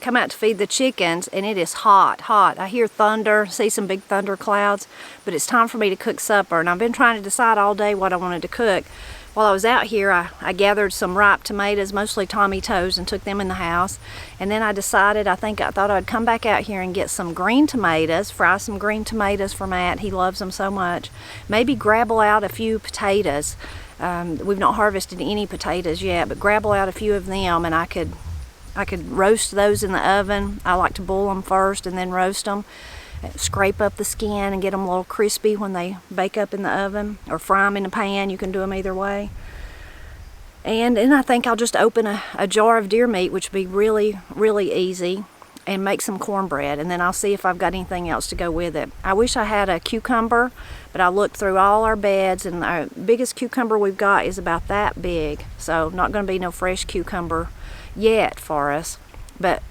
come out to feed the chickens, and it is hot, hot. I hear thunder, see some big thunder clouds, but it's time for me to cook supper, and I've been trying to decide all day what I wanted to cook. While I was out here, I gathered some ripe tomatoes, mostly Tommy Toes, and took them in the house. And then I decided, I thought I'd come back out here and get some green tomatoes, fry some green tomatoes for Matt. He loves them so much. Maybe grabble out a few potatoes. We've not harvested any potatoes yet, but grabble out a few of them, and I could roast those in the oven. I like to boil them first and then roast them. Scrape up the skin and get them a little crispy when they bake up in the oven, or fry them in a pan. You can do them either way. And then I think I'll just open a jar of deer meat, which would be really, really easy, and make some cornbread, and then I'll see if I've got anything else to go with it. I wish I had a cucumber, but I looked through all our beds, and our biggest cucumber we've got is about that big, so not going to be no fresh cucumber yet for us, but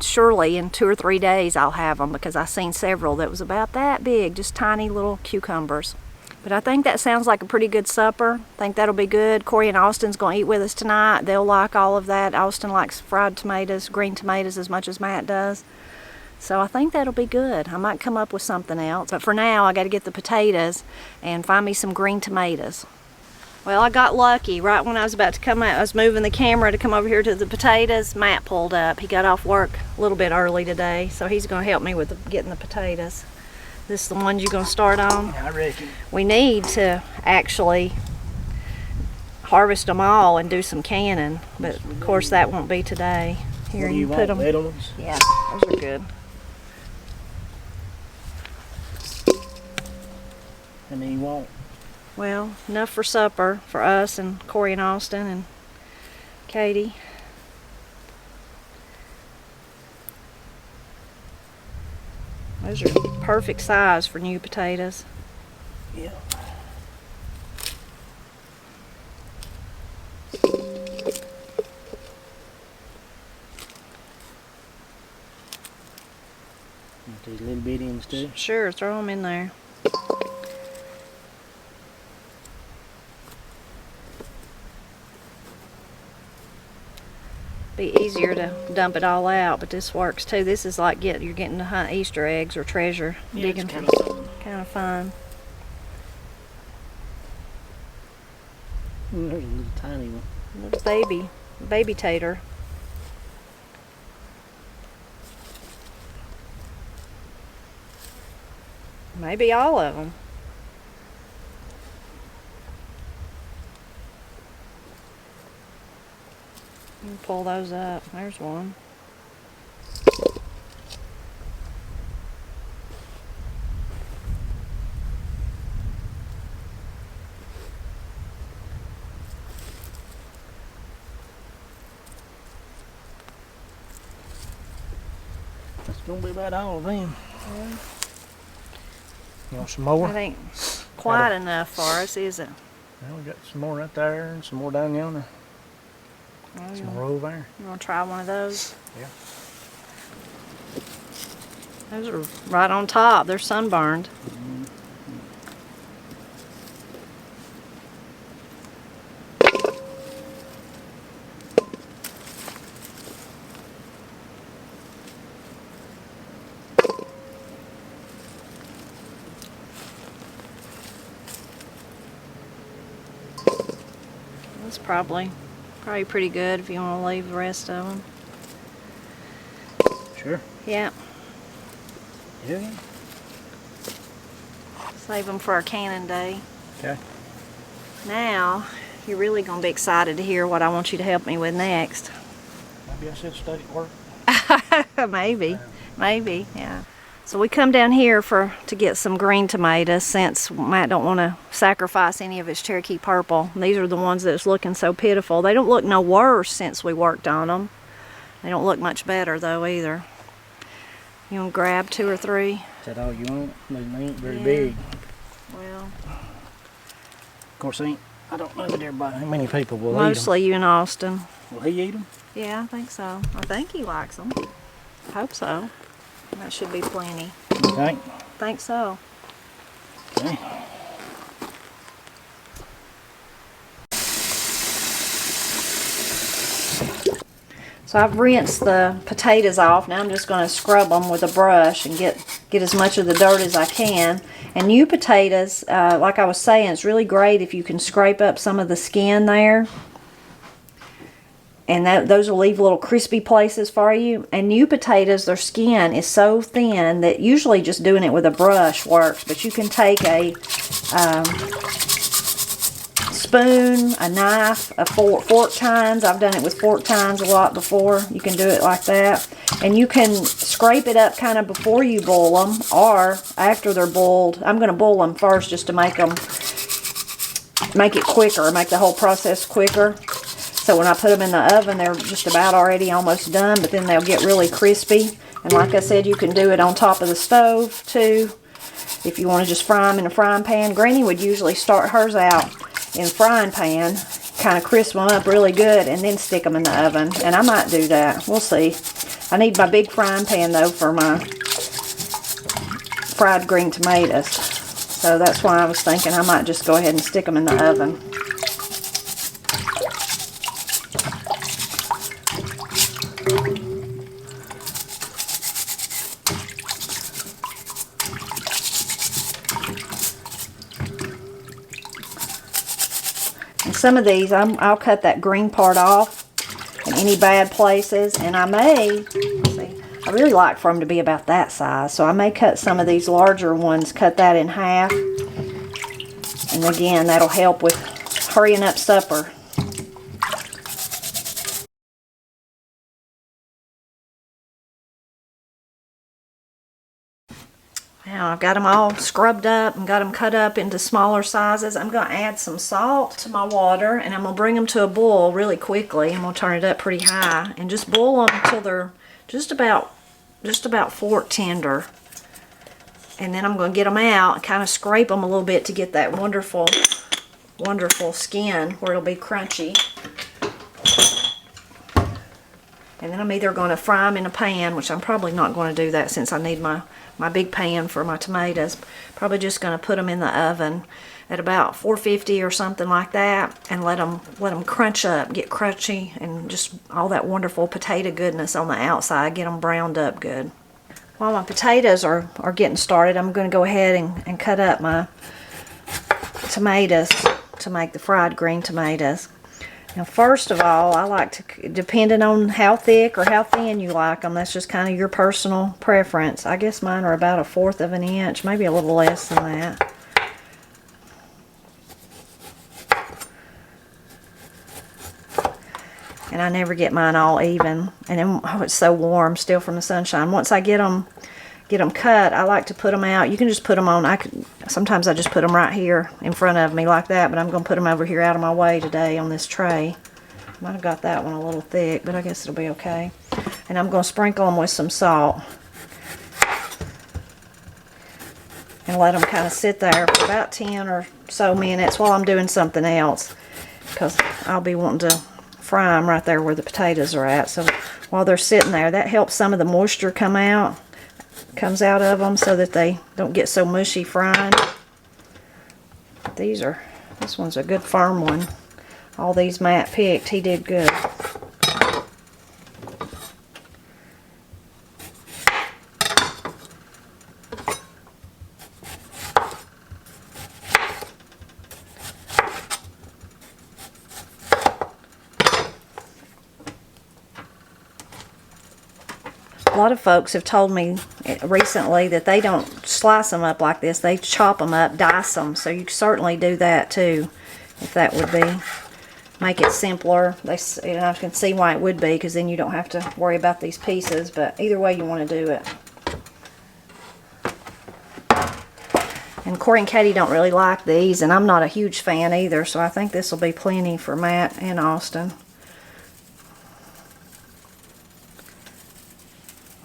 surely in 2 or 3 days I'll have them, because I've seen several that was about that big, just tiny little cucumbers. But I think that sounds like a pretty good supper. I think that'll be good. Corey and Austin's going to eat with us tonight. They'll like all of that. Austin likes fried tomatoes, green tomatoes, as much as Matt does. So I think that'll be good. I might come up with something else, but for now I got to get the potatoes and find me some green tomatoes. Well, I got lucky. Right when I was about to come out, I was moving the camera to come over here to the potatoes, Matt pulled up. He got off work a little bit early today, so he's going to help me with getting the potatoes. This is the ones you're going to start on? I reckon. We need to actually harvest them all and do some canning, but of course that won't be today. Here, you put them. Little ones? Yeah, those are good. And then you want? Well, enough for supper for us and Corey and Austin and Katie. Those are perfect size for new potatoes. Yeah. These little bitty ones too? Sure, throw them in there. Be easier to dump it all out, but this works too. This is like you're getting to hunt Easter eggs or treasure, digging for kind of fun. There's a little tiny one. Little baby tater. Maybe all of them. Pull those up. There's one. That's gonna be about all of them. Yeah. You want some more? That ain't quite enough for us, is it? Well, we got some more right there and some more down yonder. Well, Some more over there. You want to try one of those? Yeah. Those are right on top. They're sunburned. That's probably pretty good if you want to leave the rest of them. Sure. Yeah. Yeah. Save them for our canning day. Okay. Now, you're really going to be excited to hear what I want you to help me with next. Maybe I should study at work. Maybe, yeah. So we come down here to get some green tomatoes, since Matt don't want to sacrifice any of his Cherokee Purple. These are the ones that's looking so pitiful. They don't look no worse since we worked on them. They don't look much better though either. You want to grab 2 or 3? Is that all you want? They ain't very Yeah. big. Well, Of course, I don't know that everybody, how many people will mostly you and Austin. eat them. Will he eat them? Yeah, I think so. I think he likes them. I hope so. That should be plenty. Okay. Think so. Okay. So I've rinsed the potatoes off. Now I'm just going to scrub them with a brush and get as much of the dirt as I can. And new potatoes, like I was saying, it's really great if you can scrape up some of the skin there. And those will leave little crispy places for you. And new potatoes, their skin is so thin that usually just doing it with a brush works. But you can take a spoon, a knife, a fork tines. I've done it with fork tines a lot before. You can do it like that. And you can scrape it up kind of before you boil them or after they're boiled. I'm going to boil them first just to make it quicker, make the whole process quicker. So when I put them in the oven, they're just about already almost done, but then they'll get really crispy. And like I said, you can do it on top of the stove too. If you want to just fry them in a frying pan. Granny would usually start hers out in a frying pan, kind of crisp them up really good, and then stick them in the oven. And I might do that. We'll see. I need my big frying pan though for my fried green tomatoes. So that's why I was thinking I might just go ahead and stick them in the oven. Some of these, I'll cut that green part off in any bad places, and I may, see, I really like for them to be about that size, so I may cut some of these larger ones, cut that in half, and again, that'll help with hurrying up supper. Now I've got them all scrubbed up and got them cut up into smaller sizes. I'm going to add some salt to my water, and I'm going to bring them to a boil really quickly. I'm going to turn it up pretty high and just boil them until they're just about fork tender. And then I'm going to get them out and kind of scrape them a little bit to get that wonderful skin where it'll be crunchy. And then I'm either going to fry them in a pan, which I'm probably not going to do that since I need my big pan for my tomatoes. Probably just going to put them in the oven at about 450 or something like that, and let them crunch up, get crunchy, and just all that wonderful potato goodness on the outside, get them browned up good. While my potatoes are getting started, I'm going to go ahead and cut up my tomatoes to make the fried green tomatoes. Now, first of all, I like to, depending on how thick or how thin you like them, that's just kind of your personal preference. I guess mine are about 1/4 of an inch, maybe a little less than that. And I never get mine all even. And then, oh, it's so warm still from the sunshine. Once I get them cut, I like to put them out. You can just put them on. Sometimes I just put them right here in front of me like that, but I'm going to put them over here out of my way today on this tray. Might have got that one a little thick, but I guess it'll be okay. And I'm going to sprinkle them with some salt and let them kind of sit there for about 10 or so minutes while I'm doing something else, because I'll be wanting to fry them right there where the potatoes are at. So while they're sitting there, that helps some of the moisture comes out of them so that they don't get so mushy fried. This one's a good firm one. All these Matt picked, he did good. A lot of folks have told me recently that they don't slice them up like this. They chop them up, dice them. So you certainly do that too, if that would make it simpler. I can see why it would be, because then you don't have to worry about these pieces. But either way you want to do it. And Corey and Katie don't really like these, and I'm not a huge fan either. So I think this will be plenty for Matt and Austin.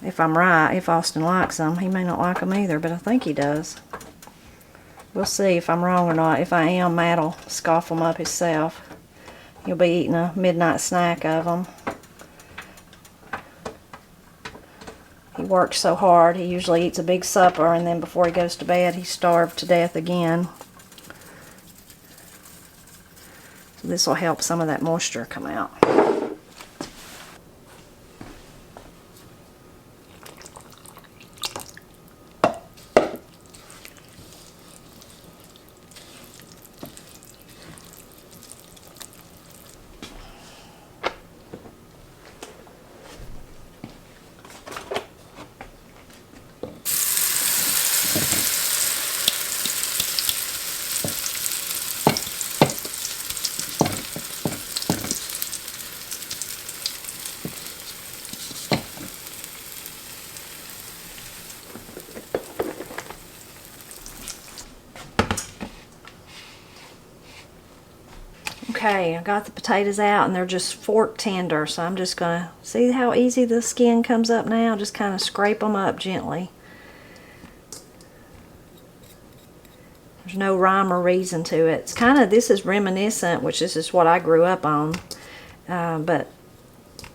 If I'm right, if Austin likes them. He may not like them either, but I think he does. We'll see if I'm wrong or not. If I am, Matt'll scoff them up himself. He'll be eating a midnight snack of them. He works so hard. He usually eats a big supper, and then before he goes to bed, he's starved to death again. So this will help some of that moisture come out. Okay, I got the potatoes out and they're just fork tender, so I'm just gonna see how easy the skin comes up now. Just kind of scrape them up gently. There's no rhyme or reason to it. It's kind of, this is reminiscent, which this is what I grew up on, but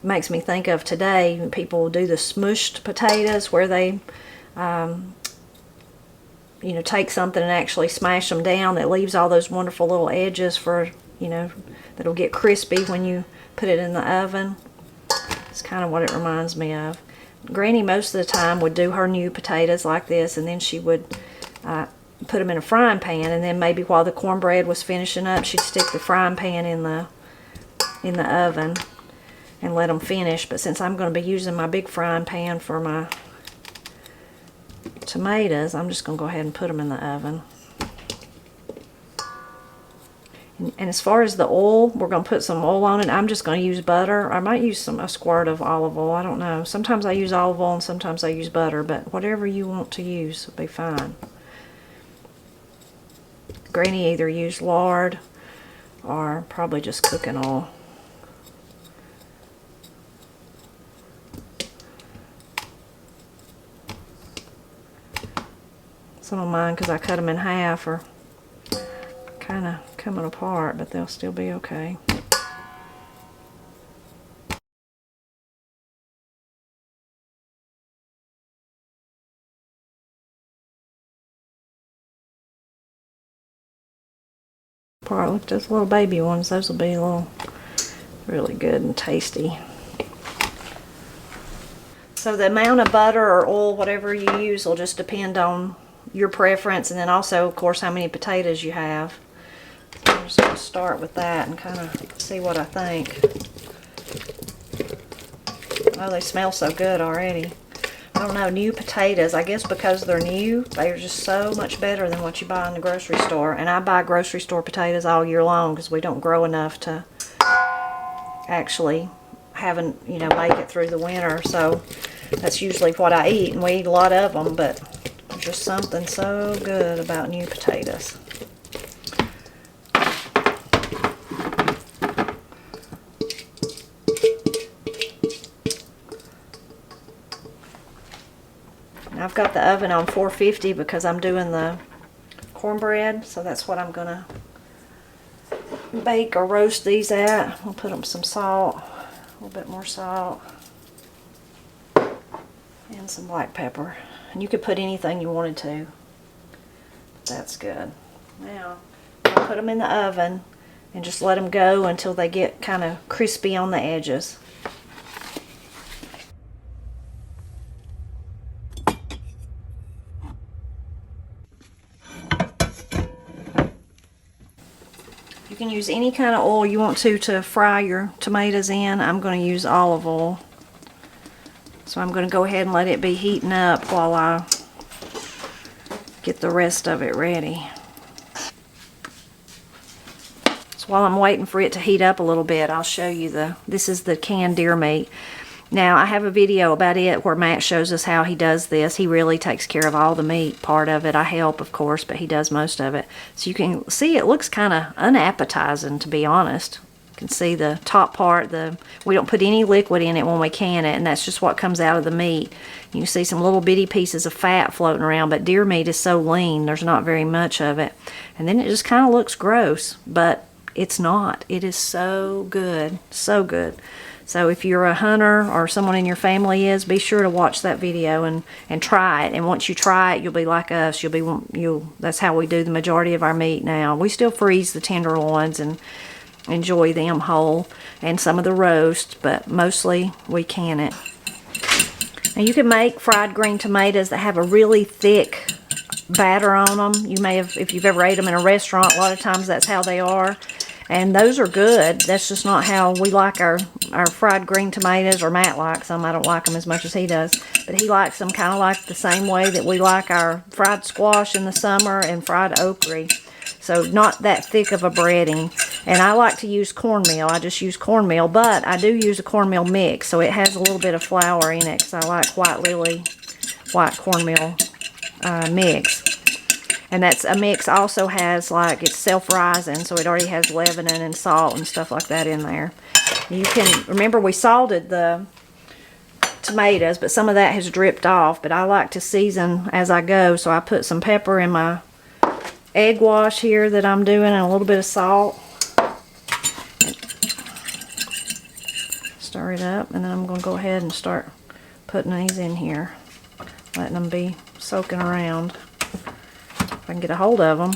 makes me think of today when people do the smushed potatoes where they you know, take something and actually smash them down. That leaves all those wonderful little edges for, you know, that'll get crispy when you put it in the oven. It's kind of what it reminds me of. Granny most of the time would do her new potatoes like this, and then she would put them in a frying pan, and then maybe while the cornbread was finishing up, she'd stick the frying pan in the oven and let them finish. But since I'm going to be using my big frying pan for my tomatoes, I'm just going to go ahead and put them in the oven. And as far as the oil, we're going to put some oil on it. I'm just going to use butter. I might use a squirt of olive oil. I don't know. Sometimes I use olive oil and sometimes I use butter, but whatever you want to use will be fine. Granny either used lard or probably just cooking oil. Some of mine, because I cut them in half, are kind of coming apart, but they'll still be okay. Look at those little baby ones. Those will be really good and tasty. So the amount of butter or oil, whatever you use, will just depend on your preference, and then also, of course, how many potatoes you have. So I'm just going to start with that and kind of see what I think. Oh, they smell so good already. I don't know, new potatoes, I guess because they're new, they're just so much better than what you buy in the grocery store. And I buy grocery store potatoes all year long because we don't grow enough to actually make it through the winter. So that's usually what I eat, and we eat a lot of them, but there's just something so good about new potatoes. I've got the oven on 450 because I'm doing the cornbread, so that's what I'm gonna bake or roast these at. We'll put them some salt, a little bit more salt, and some black pepper. And you could put anything you wanted to. That's good. Now, I'll put them in the oven and just let them go until they get kind of crispy on the edges. You can use any kind of oil you want to fry your tomatoes in. I'm going to use olive oil. So I'm going to go ahead and let it be heating up while I get the rest of it ready. So while I'm waiting for it to heat up a little bit, I'll show you this is the canned deer meat. Now, I have a video about it where Matt shows us how he does this. He really takes care of all the meat part of it. I help, of course, but he does most of it. So you can see it looks kind of unappetizing, to be honest. You can see the top part. We don't put any liquid in it when we can it, and that's just what comes out of the meat. You can see some little bitty pieces of fat floating around, but deer meat is so lean, there's not very much of it. And then it just kind of looks gross, but it's not. It is so good, so good. So if you're a hunter or someone in your family is, be sure to watch that video and try it. And once you try it, you'll be like us. That's how we do the majority of our meat now. We still freeze the tenderloins and enjoy them whole, and some of the roast, but mostly we can it. Now you can make fried green tomatoes that have a really thick batter on them. You may have, if you've ever ate them in a restaurant, a lot of times that's how they are. And those are good. That's just not how we like our fried green tomatoes, or Matt likes them. I don't like them as much as he does. But he likes them kind of like the same way that we like our fried squash in the summer and fried okra. So not that thick of a breading. And I like to use cornmeal. I just use cornmeal, but I do use a cornmeal mix. So it has a little bit of flour in it because I like white cornmeal mix. And that's a mix also has like, it's self-rising, so it already has leavening and salt and stuff like that in there. You can, remember we salted the tomatoes, but some of that has dripped off, but I like to season as I go, so I put some pepper in my egg wash here that I'm doing and a little bit of salt. Stir it up, and then I'm going to go ahead and start putting these in here, letting them be soaking around. If I can get a hold of them.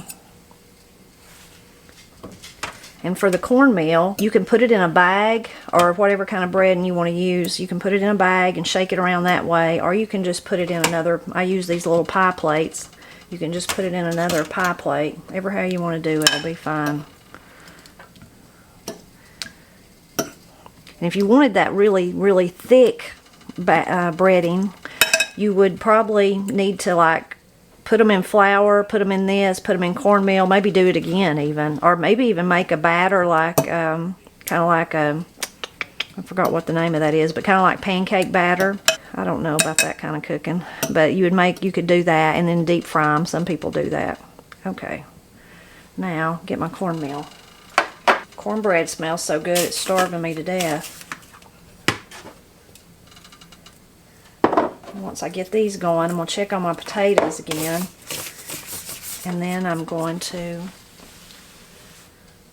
And for the cornmeal, you can put it in a bag, or whatever kind of bread you want to use. You can put it in a bag and shake it around that way, or you can just put it in another, I use these little pie plates. You can just put it in another pie plate. Ever how you want to do it, it'll be fine. And if you wanted that really, really thick breading, you would probably need to like put them in flour, put them in this, put them in cornmeal, maybe do it again even, or maybe even make a batter like, kind of like a, I forgot what the name of that is, but kind of like pancake batter. I don't know about that kind of cooking, but you could do that and then deep fry them. Some people do that. Okay, now get my cornmeal. Cornbread smells so good, it's starving me to death. Once I get these going, I'm going to check on my potatoes again. And then I'm going to...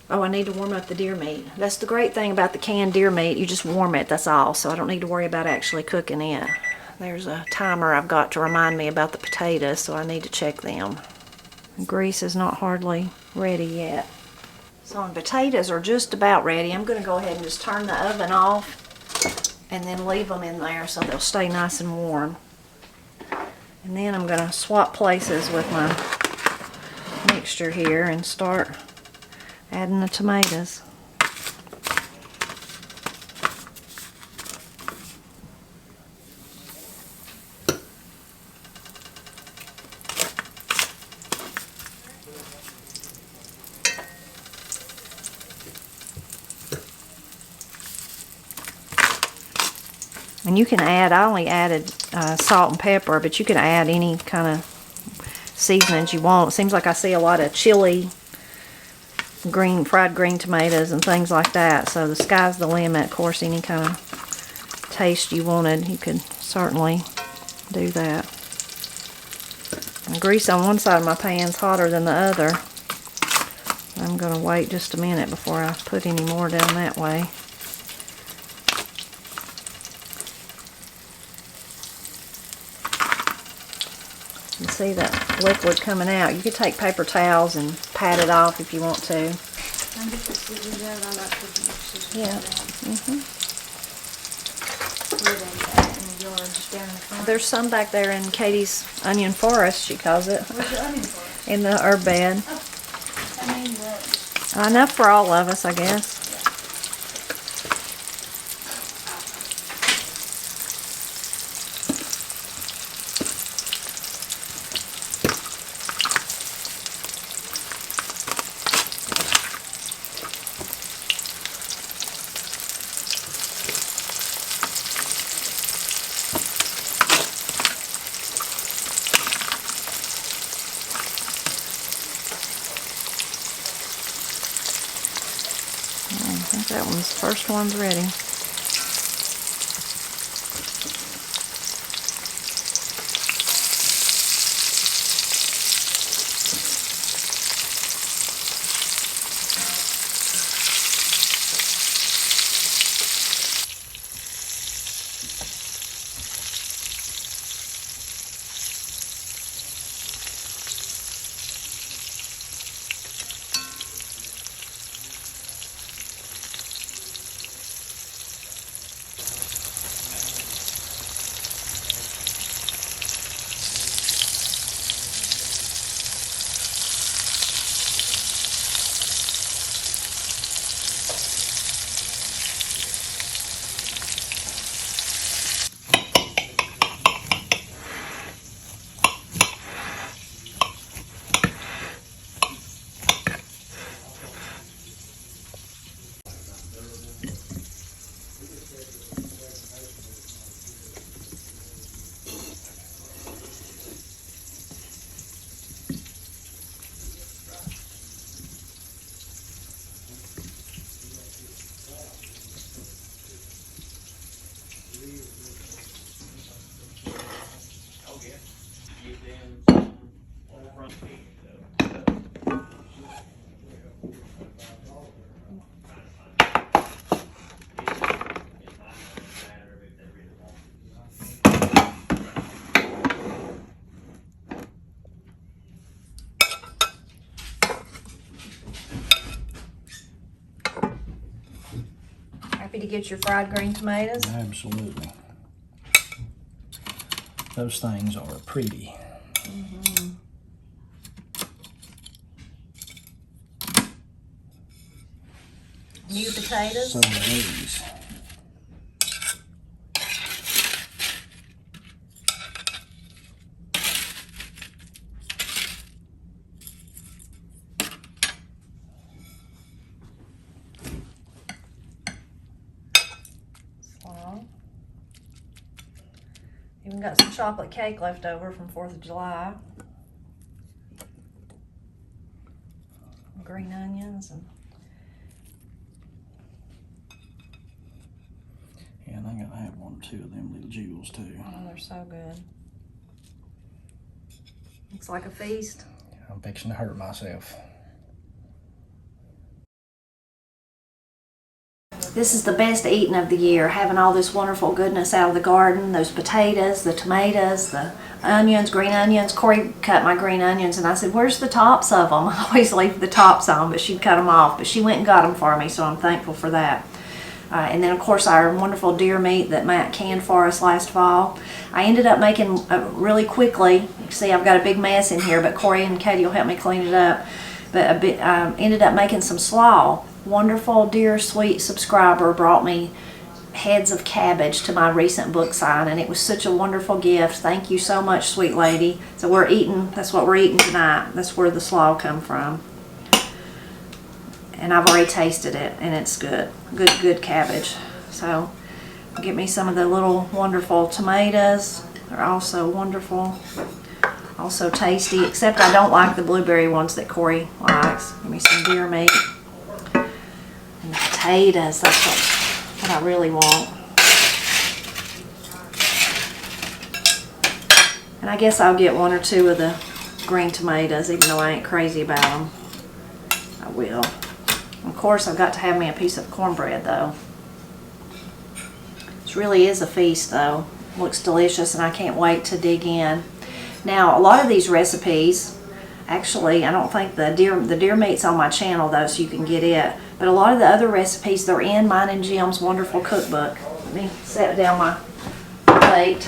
Oh, I need to warm up the deer meat. That's the great thing about the canned deer meat. You just warm it, that's all. So I don't need to worry about actually cooking it. There's a timer I've got to remind me about the potatoes, so I need to check them. The grease is not hardly ready yet. So the potatoes are just about ready. I'm going to go ahead and just turn the oven off and then leave them in there so they'll stay nice and warm. And then I'm going to swap places with my mixture here and start adding the tomatoes. And you can add, I only added salt and pepper, but you can add any kind of seasonings you want. It seems like I see a lot of chili, fried green tomatoes and things like that. So the sky's the limit. Of course, any kind of taste you wanted, you could certainly do that. The grease on one side of my pan's hotter than the other. I'm going to wait just a minute before I put any more down that way. You see that liquid coming out. You could take paper towels and pat it off if you want to. Yeah. There's some back there in Katie's onion forest, she calls it. Where's the onion forest? In the herb bed. Enough for all of us, I guess. I think that one's, first one's ready. to get your fried green tomatoes? Absolutely. Those things are pretty. Mm-hmm. New potatoes? Some of these. Even got some chocolate cake left over from 4th of July. Green onions and yeah, and I gotta have 1 or 2 of them little jewels too. oh, they're so good. Looks like a feast. I'm fixing to hurt myself. This is the best eating of the year, having all this wonderful goodness out of the garden, those potatoes, the tomatoes, the onions, green onions. Corey cut my green onions and I said, where's the tops of them? I always leave the tops on, but she'd cut them off. But she went and got them for me, so I'm thankful for that. And then of course our wonderful deer meat that Matt canned for us last fall. I ended up making really quickly, you can see I've got a big mess in here, but Corey and Katie will help me clean it up. But ended up making some slaw. Wonderful dear sweet subscriber brought me heads of cabbage to my recent book sign, and it was such a wonderful gift. Thank you so much, sweet lady. So we're eating, that's what we're eating tonight. That's where the slaw come from. And I've already tasted it, and it's good. Good cabbage. So get me some of the little wonderful tomatoes. They're also wonderful. Also tasty, except I don't like the blueberry ones that Corey likes. Give me some deer meat. And the potatoes, that's what I really want. And I guess I'll get 1 or 2 of the green tomatoes, even though I ain't crazy about them. I will. Of course, I've got to have me a piece of cornbread, though. This really is a feast, though. Looks delicious, and I can't wait to dig in. Now, a lot of these recipes, actually, I don't think the deer meat's on my channel, though, so you can get it. But a lot of the other recipes, they're in mine and Jim's wonderful cookbook. Let me set down my plate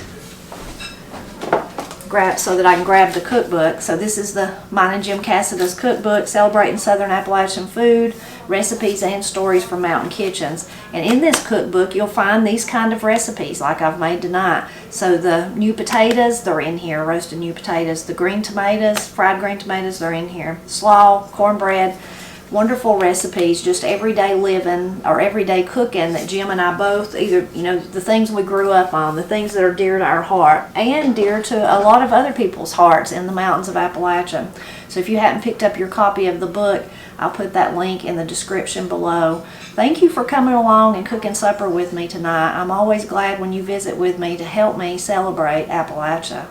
so that I can grab the cookbook. So this is the mine and Jim Cassida's cookbook, Celebrating Southern Appalachian Food, Recipes and Stories from Mountain Kitchens. And in this cookbook, you'll find these kind of recipes like I've made tonight. So the new potatoes, they're in here, roasted new potatoes. The green tomatoes, fried green tomatoes, they're in here. Slaw, cornbread, wonderful recipes, just everyday living or everyday cooking that Jim and I both, either, you know, the things we grew up on, the things that are dear to our heart and dear to a lot of other people's hearts in the mountains of Appalachia. So if you haven't picked up your copy of the book, I'll put that link in the description below. Thank you for coming along and cooking supper with me tonight. I'm always glad when you visit with me to help me celebrate Appalachia.